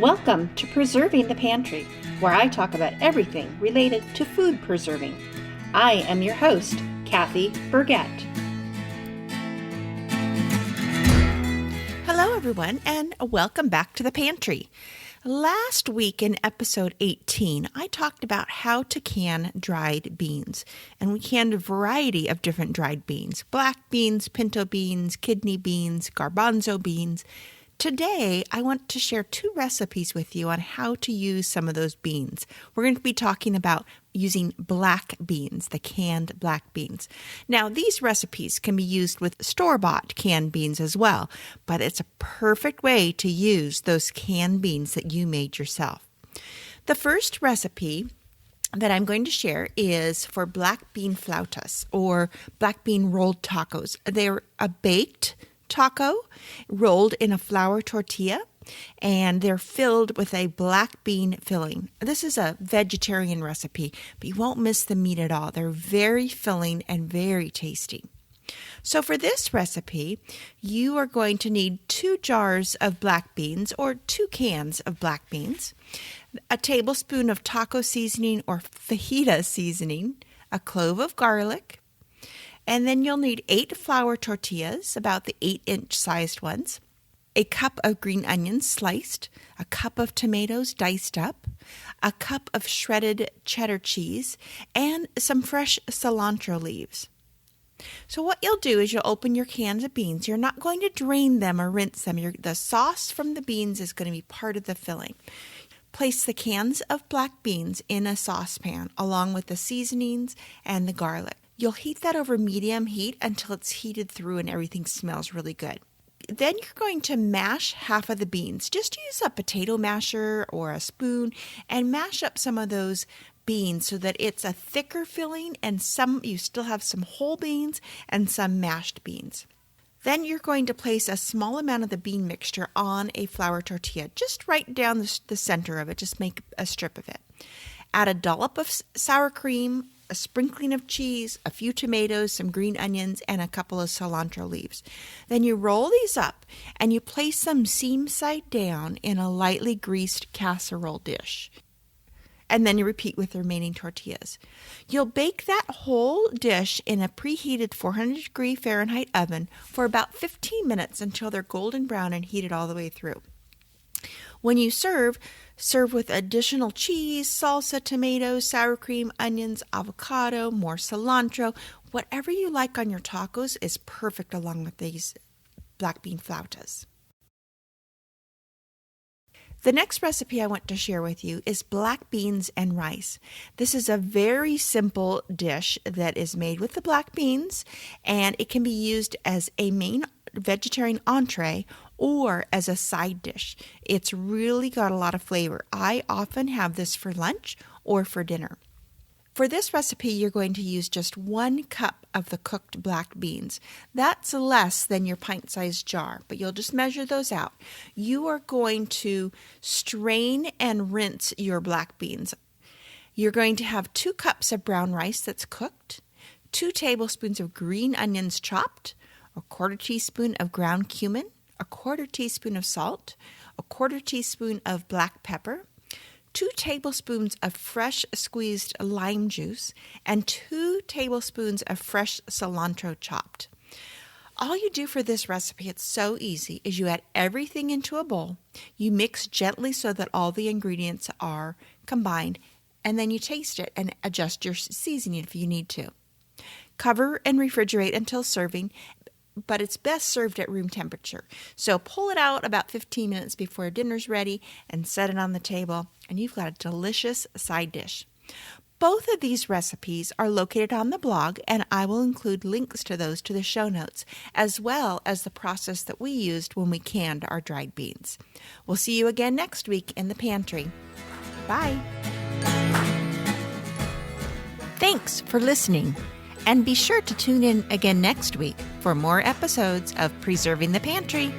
Welcome to Preserving the Pantry, where I talk about everything related to food preserving. I am your host, Kathy Burgett. Hello, everyone, and welcome back to the pantry. Last week in episode 18, I talked about how to can dried beans, and we canned a variety of different dried beans: black beans, pinto beans, kidney beans, garbanzo beans. Today, I want to share 2 recipes with you on how to use some of those beans. We're going to be talking about using black beans, the canned black beans. Now, these recipes can be used with store-bought canned beans as well, but it's a perfect way to use those canned beans that you made yourself. The first recipe that I'm going to share is for black bean flautas, or black bean rolled tacos. They're a baked taco rolled in a flour tortilla, and they're filled with a black bean filling. This is a vegetarian recipe, but you won't miss the meat at all. They're very filling and very tasty. So for this recipe, you are going to need 2 jars of black beans, or 2 cans of black beans, a tablespoon of taco seasoning or fajita seasoning, a clove of garlic, and then you'll need 8 flour tortillas, about the 8-inch sized ones, a cup of green onions sliced, a cup of tomatoes diced up, a cup of shredded cheddar cheese, and some fresh cilantro leaves. So what you'll do is you'll open your cans of beans. You're not going to drain them or rinse them. The sauce from the beans is going to be part of the filling. Place the cans of black beans in a saucepan along with the seasonings and the garlic. You'll heat that over medium heat until it's heated through and everything smells really good. Then you're going to mash half of the beans. Just use a potato masher or a spoon and mash up some of those beans so that it's a thicker filling, and you still have some whole beans and some mashed beans. Then you're going to place a small amount of the bean mixture on a flour tortilla, just right down the center of it. Just make a strip of it. Add a dollop of sour cream, a sprinkling of cheese, a few tomatoes, some green onions, and a couple of cilantro leaves. Then you roll these up and you place them seam side down in a lightly greased casserole dish. And then you repeat with the remaining tortillas. You'll bake that whole dish in a preheated 400-degree Fahrenheit oven for about 15 minutes until they're golden brown and heated all the way through. When you serve with additional cheese, salsa, tomatoes, sour cream, onions, avocado, more cilantro. Whatever you like on your tacos is perfect along with these black bean flautas. The next recipe I want to share with you is black beans and rice. This is a very simple dish that is made with the black beans, and it can be used as a main vegetarian entree or as a side dish. It's really got a lot of flavor. I often have this for lunch or for dinner. For this recipe, you're going to use just 1 cup of the cooked black beans. That's less than your pint-sized jar, but you'll just measure those out. You are going to strain and rinse your black beans. You're going to have 2 cups of brown rice that's cooked, 2 tablespoons of green onions chopped, a 1/4 teaspoon of ground cumin, a 1/4 teaspoon of salt, a 1/4 teaspoon of black pepper, 2 tablespoons of fresh squeezed lime juice, and 2 tablespoons of fresh cilantro chopped. All you do for this recipe, it's so easy, is you add everything into a bowl, you mix gently so that all the ingredients are combined, and then you taste it and adjust your seasoning if you need to. Cover and refrigerate until serving, but it's best served at room temperature. So pull it out about 15 minutes before dinner's ready and set it on the table, and you've got a delicious side dish. Both of these recipes are located on the blog, and I will include links to those to the show notes, as well as the process that we used when we canned our dried beans. We'll see you again next week in the pantry. Bye. Thanks for listening. And be sure to tune in again next week for more episodes of Preserving the Pantry.